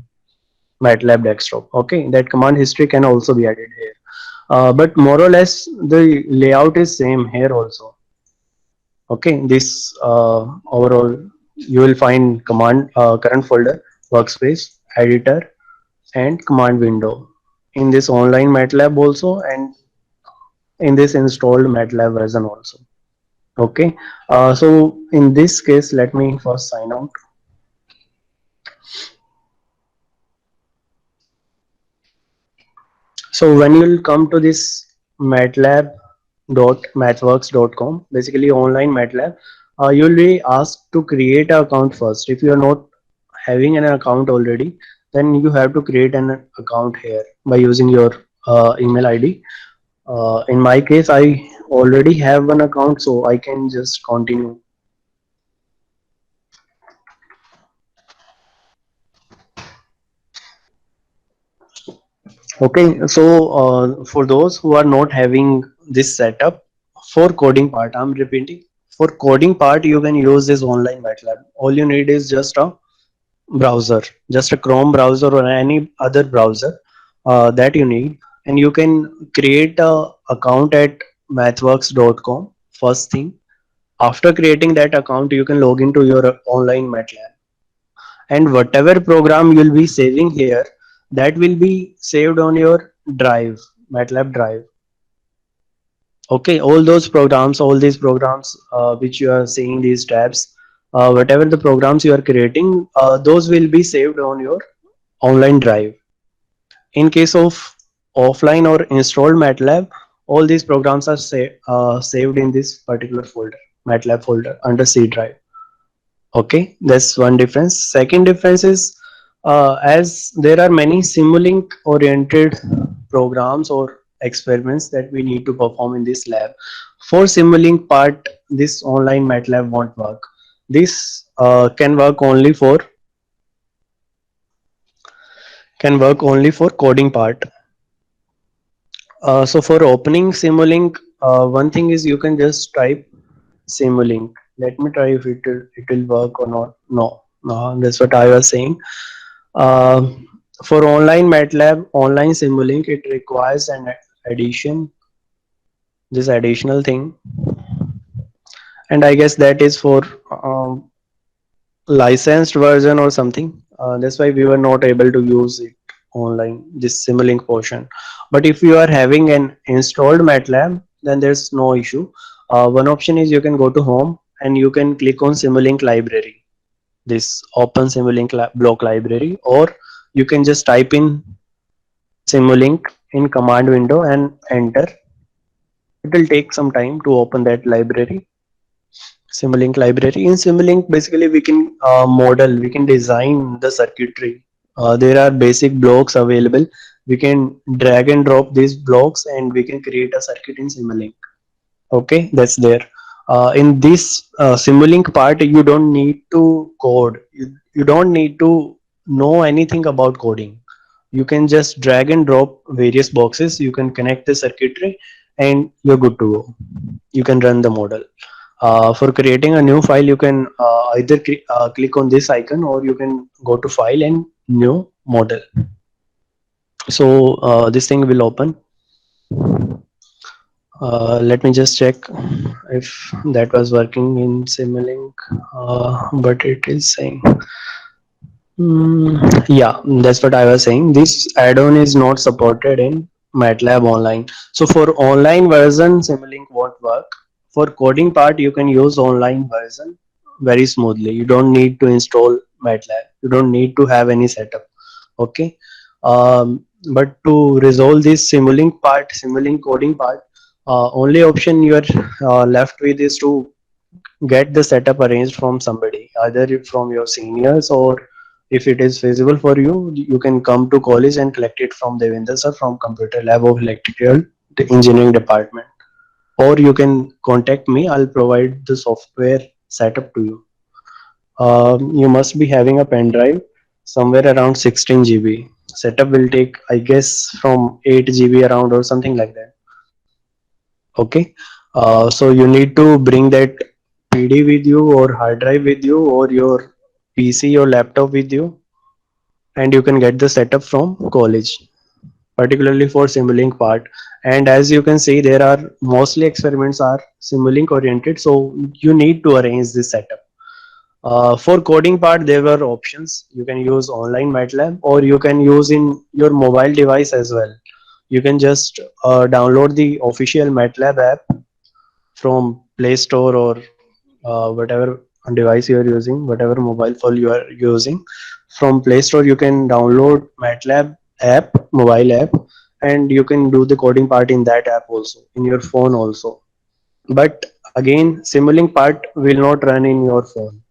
MATLAB desktop. Okay, that command history can also be added here. But more or less the layout is same here also. Okay, this overall you will find command current folder, workspace, editor, and command window in this online MATLAB also, and in this installed MATLAB version also. Okay, so in this case, let me first sign out. So when you will come to this matlab.mathworks.com, basically online MATLAB, you will be asked to create an account first. If you are not having an account already, then you have to create an account here by using your email ID. In my case, I already have an account, so I can just continue. Okay, so for those who are not having this setup, for coding part, I'm repeating, for coding part, you can use this online MATLAB. All you need is just a browser, just a Chrome browser or any other browser that you need, and you can create a account at mathworks.com. First thing, after creating that account, you can log into your online MATLAB, and whatever program you'll be saving here, that will be saved on your drive, MATLAB drive. Okay, all those programs, all these programs which you are seeing, these tabs, whatever the programs you are creating, those will be saved on your online drive. In case of offline or installed MATLAB, all these programs are saved in this particular folder, MATLAB folder under C drive. Okay, that's one difference. Second difference is as there are many Simulink oriented programs or experiments that we need to perform in this lab. For Simulink part, this online MATLAB won't work. This can work only for coding part. So for opening Simulink, one thing is you can just type Simulink. Let me try if it will work or not. No, no, that's what I was saying. Uh, for online MATLAB, online Simulink, it requires an addition, this additional thing, and I guess that is for licensed version or something. That's why we were not able to use it online, this Simulink portion. But if you are having an installed MATLAB, then there's no issue. One option is you can go to home and you can click on Simulink library, this open Simulink block library, or you can just type in Simulink in command window and enter. It will take some time to open that library, Simulink library. In Simulink, basically we can model, we can design the circuitry. There are basic blocks available. We can drag and drop these blocks and we can create a circuit in Simulink. Okay, that's there. In this Simulink part, you don't need to code. You don't need to know anything about coding. You can just drag and drop various boxes. You can connect the circuitry and you're good to go. You can run the model. For creating a new file, you can either click on this icon or you can go to file and new model. So this thing will open. Let me just check if that was working in Simulink, but it is saying. Yeah, that's what I was saying. This add-on is not supported in MATLAB Online. So for online version, Simulink won't work. For coding part, you can use online version very smoothly. You don't need to install MATLAB. You don't need to have any setup. Okay. But to resolve this Simulink part, Simulink coding part, only option you are left with is to get the setup arranged from somebody, either from your seniors, or if it is feasible for you, you can come to college and collect it from Devendra sir from Computer Lab of Electrical Engineering Department. Or you can contact me, I'll provide the software setup to you. You must be having a pen drive somewhere around 16 GB. Setup will take, I guess, from 8 GB around or something like that. Okay. So you need to bring that PD with you or hard drive with you or your PC or laptop with you, and you can get the setup from college, particularly for Simulink part. And as you can see, there are mostly experiments are Simulink oriented, so you need to arrange this setup. For coding part, there were options. You can use online MATLAB or you can use in your mobile device as well. You can just download the official MATLAB app from Play Store or whatever device you are using, whatever mobile phone you are using. From Play Store, you can download MATLAB app, mobile app, and you can do the coding part in that app also, in your phone also. But again, Simulink part will not run in your phone.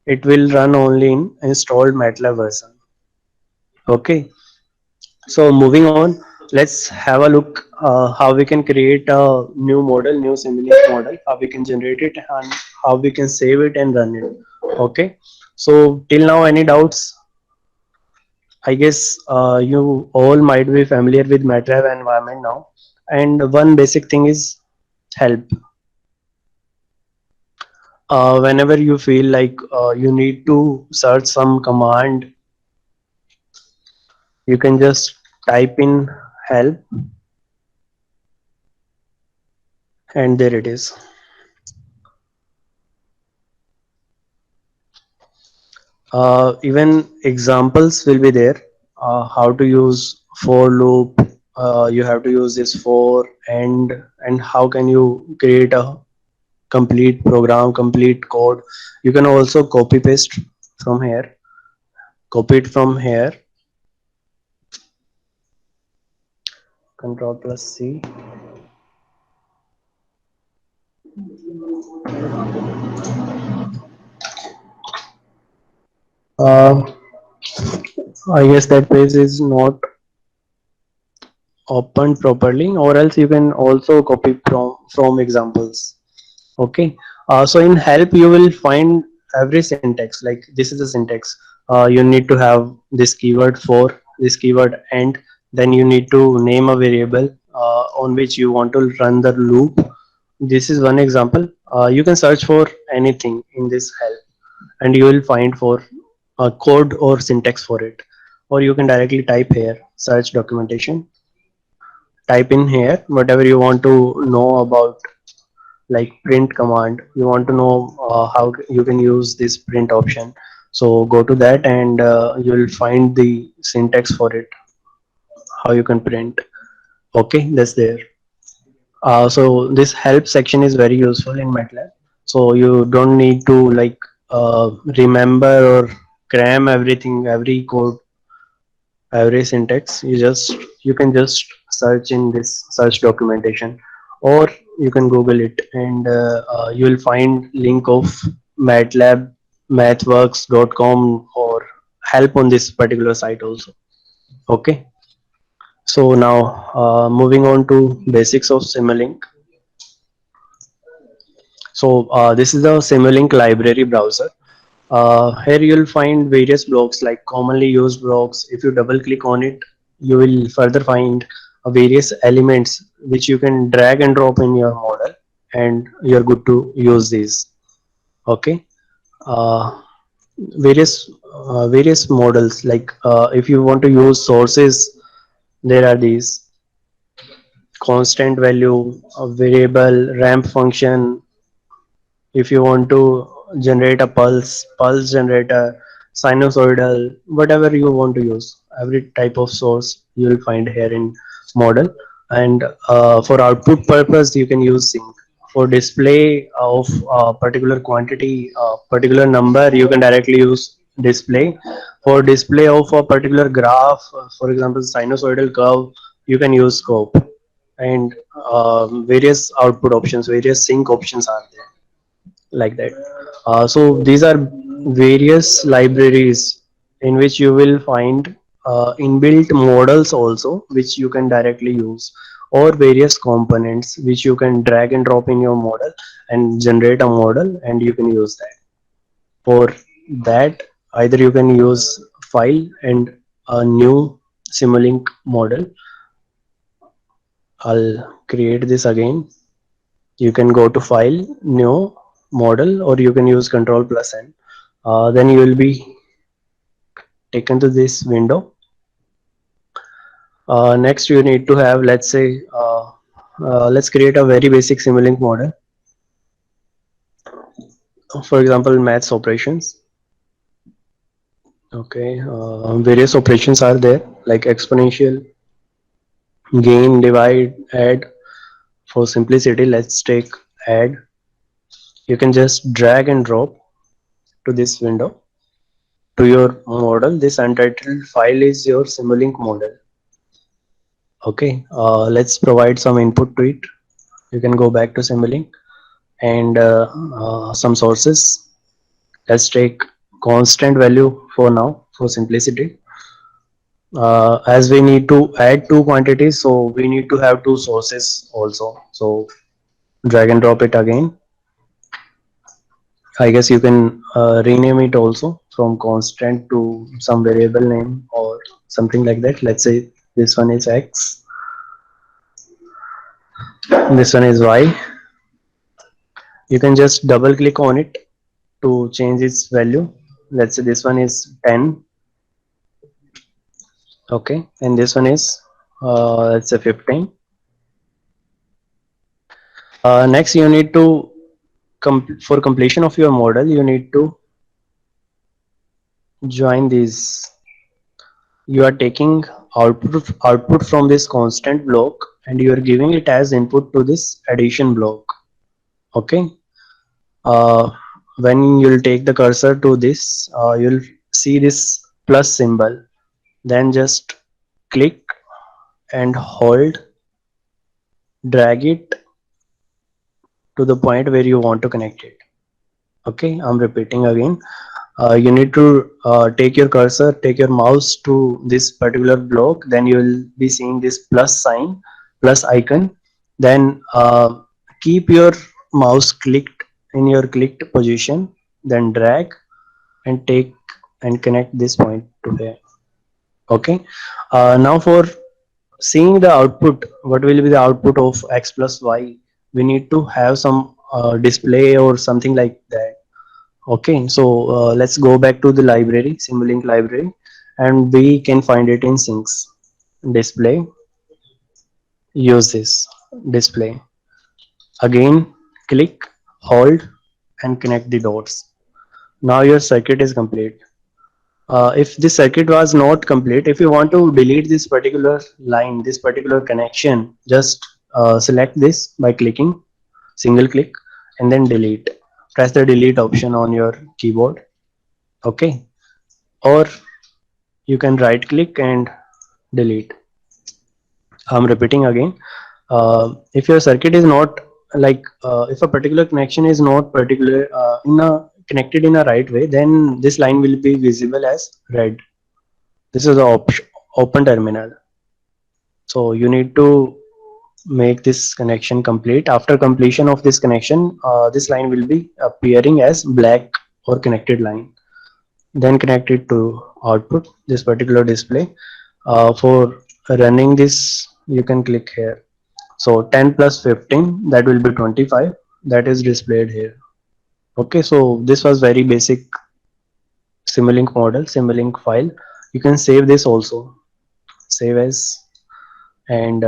It will run only in installed MATLAB version. Okay. So moving on, let's have a look how we can create a new model, new Simulink model, how we can generate it and how we can save it and run it. Okay. So till now, any doubts? I guess you all might be familiar with MATLAB environment now. And one basic thing is help. Whenever you feel like you need to search some command, you can just type in help, and there it is. Even examples will be there. How to use for loop, you have to use this for and how can you create a complete program, complete code. You can also copy paste from here, copy it from here, control plus C. uh, I guess that page is not opened properly, or else you can also copy from examples. Okay. So in help you will find every syntax, like this is the syntax. You need to have this keyword for this keyword, and then you need to name a variable on which you want to run the loop. This is one example. You can search for anything in this help and you will find for a code or syntax for it. Or you can directly type here search documentation, type in here whatever you want to know about, like print command. You want to know how you can use this print option, so go to that and you'll find the syntax for it, how you can print. Okay, that's there. So this help section is very useful in MATLAB, so you don't need to like remember or cram everything, every code, every syntax. You can just search in this search documentation, or you can google it, and you will find link of MATLAB mathworks.com or help on this particular site also. Okay. So now moving on to basics of Simulink. So this is the Simulink library browser. Here you'll find various blocks like commonly used blocks. If you double click on it, you will further find various elements which you can drag and drop in your model, and you're good to use these. Okay. Uh, various models, like if you want to use sources, there are these. constant value, a variable, ramp function. If you want to generate a pulse generator, sinusoidal, whatever you want to use, every type of source you will find here in model. And for output purpose, you can use sync. For display of particular quantity, particular number, you can directly use display. For display of a particular graph, for example, sinusoidal curve, you can use scope. And various output options, various sync options are there, like that. So these are various libraries in which you will find inbuilt models also, which you can directly use, or various components which you can drag and drop in your model and generate a model, and you can use that. For that, either you can use file and a new Simulink model. I'll create this again. You can go to file, new model, or you can use control plus n. Then you will be taken to this window. Next you need to have, let's say, let's create a very basic Simulink model. For example, maths operations. Okay, various operations are there, like exponential, gain, divide, add. For simplicity, let's take add. You can just drag and drop to this window, to your model. This untitled file is your Simulink model. Okay, let's provide some input to it. You can go back to Simulink and some sources. Let's take constant value for now, for simplicity. As we need to add two quantities, so we need to have two sources also. So drag and drop it again. I guess you can rename it also from constant to some variable name or something like that. Let's say this one is X, this one is Y. You can just double click on it to change its value. Let's say this one is 10. Okay, and this one is let's say 15. Next you need to for completion of your model, you need to join these. You are taking output from this constant block and you are giving it as input to this addition block. Okay, when you'll take the cursor to this, you'll see this plus symbol. Then just click and hold, drag it to the point where you want to connect it. Okay, I'm repeating again. You need to take your cursor, take your mouse to this particular block, then you will be seeing this plus sign, plus icon. Then keep your mouse clicked in your clicked position, then drag and take and connect this point to here. Okay, now for seeing the output, what will be the output of X plus Y, we need to have some display or something like that. Okay, so let's go back to the library, Simulink library, and we can find it in syncs. Display, use this display. Again, click, hold, and connect the dots. Now your circuit is complete. If this circuit was not complete, if you want to delete this particular line, this particular connection, just select this by clicking, single click, and then delete. Press the delete option on your keyboard. Okay, or you can right click and delete. I'm repeating again. If your circuit is not like if a particular connection is not particular in a connected in a right way, then this line will be visible as red. This is the open terminal. So you need to make this connection complete. After completion of this connection, this line will be appearing as black or connected line. Then connect it to output, this particular display. For running this, you can click here. So 10 plus 15, that will be 25. That is displayed here. Okay, so this was very basic Simulink model, Simulink file. You can save this also. Save as, and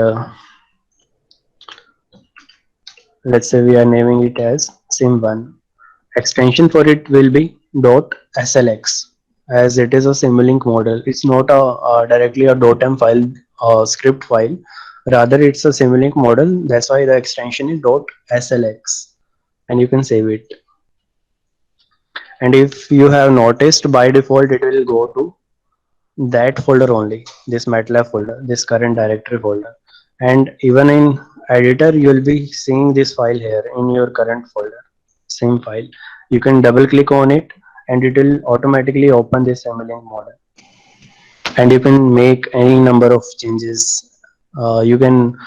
Let's say we are naming it as sim1. Extension for it will be .slx, as it is a Simulink model. It's not directly a .m file, script file. Rather, it's a Simulink model. That's why the extension is .slx, and you can save it. And if you have noticed, by default, it will go to that folder only, this MATLAB folder, this current directory folder. And even in editor, you'll be seeing this file here in your current folder, same file. You can double click on it and it will automatically open this Simulink model. And you can make any number of changes. You can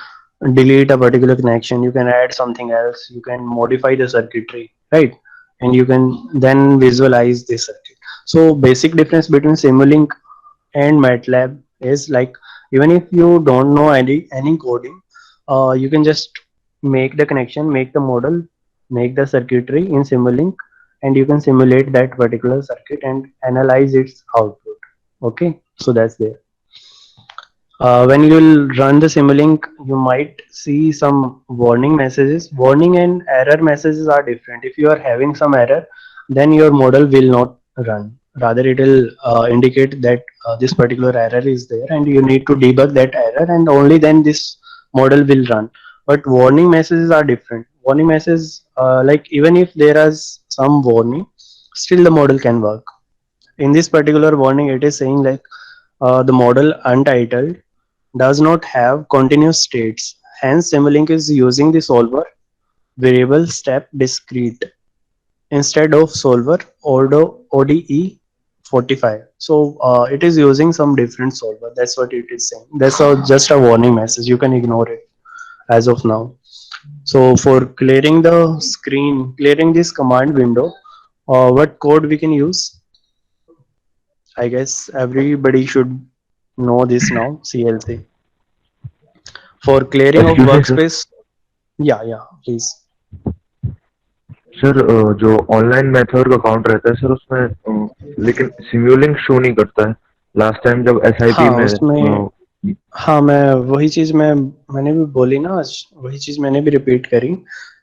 delete a particular connection, you can add something else, you can modify the circuitry, right? And you can then visualize this circuit. So basic difference between Simulink and MATLAB is like, even if you don't know any coding, you can just make the connection, make the model, make the circuitry in Simulink, and you can simulate that particular circuit and analyze its output. Okay, so that's there. When you'll run the Simulink, you might see some warning messages. Warning and error messages are different. If you are having some error, then your model will not run. Rather, it will indicate that this particular error is there and you need to debug that error, and only then this model will run. But warning messages are different. Warning messages, like even if there is some warning, still the model can work. In this particular warning, it is saying like the model untitled does not have continuous states. Hence, Simulink is using the solver variable step discrete instead of solver ODE 45. So it is using some different solver. That's what it is saying. That's just a warning message. You can ignore it as of now. So for clearing the screen, clearing this command window, what code we can use? I guess everybody should know this now. CLC. For clearing of Excuse me, sir. workspace, yeah, please. Sir जो online method का count रहता है sir उसमें लेकिन सिम्युलिंक show नहीं करता है last time जब एसआईपी हाँ में उसमें, हाँ मैं वही चीज मैंने भी बोली ना आज, वही चीज मैंने भी रिपीट करी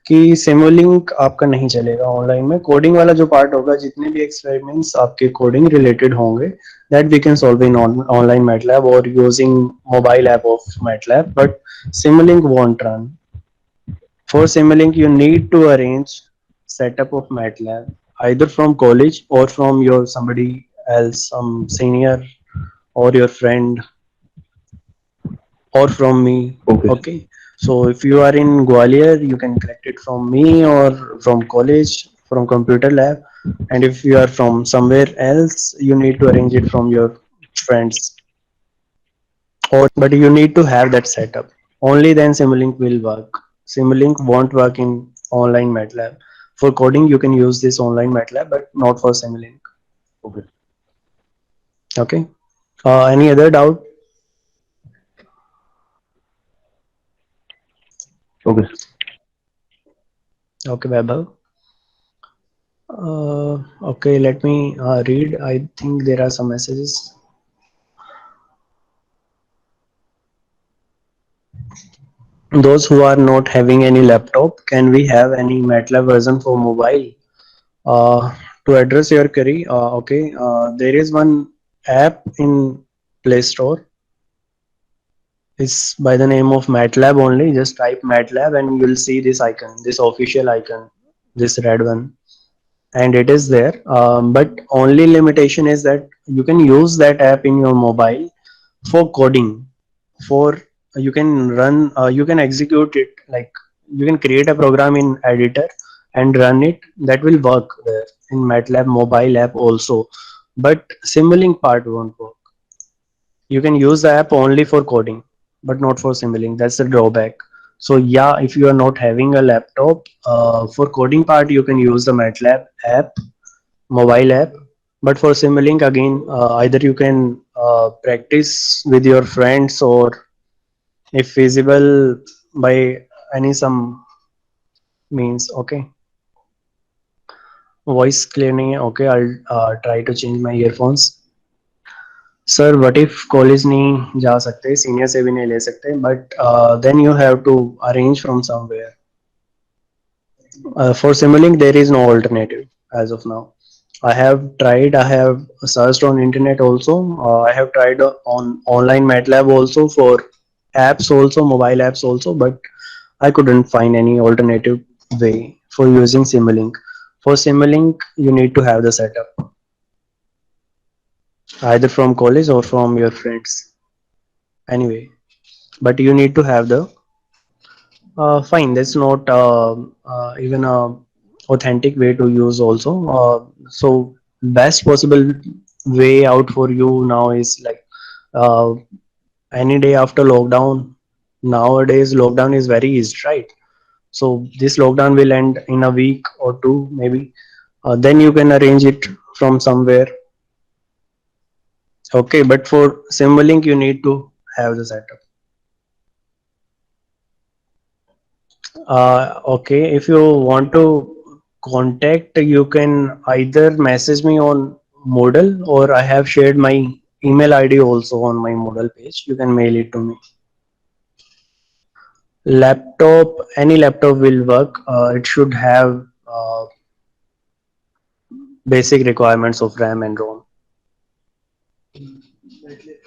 कि सिमुलिंक आपका नहीं चलेगा ऑनलाइन में। कोडिंग वाला जो पार्ट होगा, जितने भी एक्सपेरिमेंट्स आपके कोडिंग रिलेटेड होंगे, that we can solve in online MATLAB और using mobile app of MATLAB, but Simulink won't run. For Simulink, you need to arrange setup of MATLAB either from college or from your somebody else, some senior or your friend or from me. Okay Okay. So if you are in Gwalior, you can collect it from me or from college, from computer lab. And if you are from somewhere else, you need to arrange it from your friends. Or but you need to have that setup. Only then Simulink will work. Simulink won't work in online MATLAB. For coding, you can use this online MATLAB, but not for Simulink. Okay Okay. Any other doubt? Okay Okay, Vaibhav. Okay, let me read. I think there are some messages. Those who are not having any laptop, can we have any MATLAB version for mobile? To address your query, okay, there is one app in Play Store. It's by the name of MATLAB only. Just type MATLAB and you'll see this icon, this official icon, this red one, and it is there. But only limitation is that you can use that app in your mobile for coding. For you can run, you can execute it, like you can create a program in editor and run it. That will work there in MATLAB mobile app also. But Simulink part won't work. You can use the app only for coding, but not for Simulink. That's the drawback. So yeah, if you are not having a laptop, for coding part you can use the MATLAB app, mobile app. But for Simulink again, either you can practice with your friends, or if feasible by any some means. Okay, voice clear nahi hai. Okay, I'll try to change my earphones. Sir what if college नहीं जा सकते, senior से भी नहीं ले सकते, but then you have to arrange from somewhere. For Simulink, there is no alternative as of now. I have tried. I have searched on internet also. I have tried on online MATLAB also for apps also, mobile apps also, but I couldn't find any alternative way for using Simulink. For Simulink, you need to have the setup either from college or from your friends. Anyway, but you need to have the fine. That's not even a authentic way to use also. So best possible way out for you now is like uh, any day after lockdown. Nowadays, lockdown is very easy, right? So this lockdown will end in a week or two, maybe. Then you can arrange it from somewhere. Okay, but for Simulink, you need to have the setup. Okay, if you want to contact, you can either message me on Moodle, or I have shared my email ID also on my Moodle page. You can mail it to me. Laptop, any laptop will work. It should have basic requirements of RAM and ROM.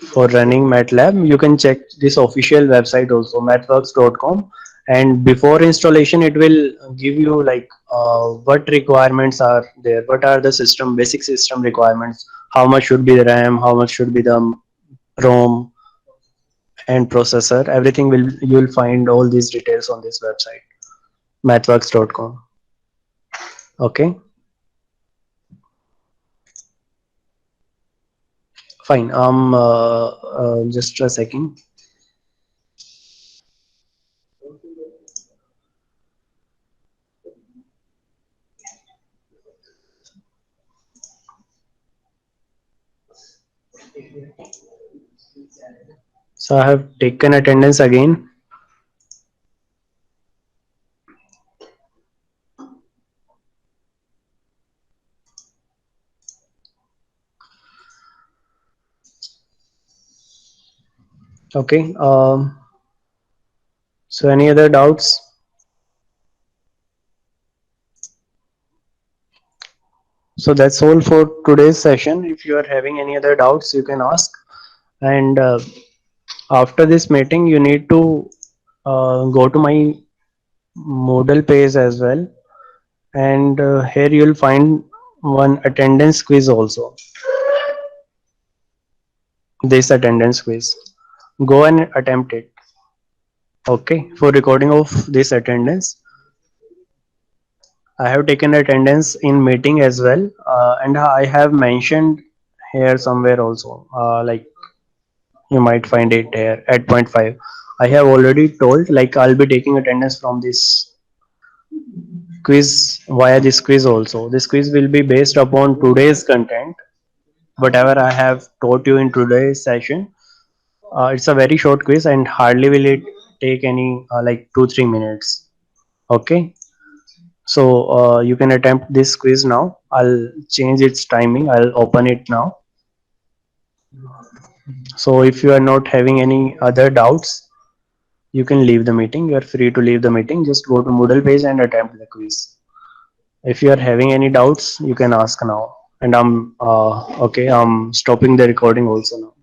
For running MATLAB, you can check this official website also, mathworks.com. And before installation, it will give you like what requirements are there, what are the system basic system requirements, how much should be the RAM, how much should be the ROM and processor. Everything will you'll find all these details on this website, mathworks.com. Okay, fine. Just a second. So I have taken attendance again. Okay. So any other doubts? So that's all for today's session. If you are having any other doubts, you can ask. And after this meeting, you need to go to my Moodle page as well. And here you'll find one attendance quiz also. This attendance quiz. Go and attempt it. Okay. For recording of this attendance, I have taken attendance in meeting as well, and I have mentioned here somewhere also. Like you might find it here at point 5. I have already told like I'll be taking attendance from this quiz via this quiz also. This quiz will be based upon today's content, whatever I have taught you in today's session. It's a very short quiz and hardly will it take any like 2-3 minutes. Okay. So you can attempt this quiz now. I'll change its timing. I'll open it now. So if you are not having any other doubts, you can leave the meeting. You are free to leave the meeting. Just go to Moodle page and attempt the quiz. If you are having any doubts, you can ask now. And I'm okay. I'm stopping the recording also now.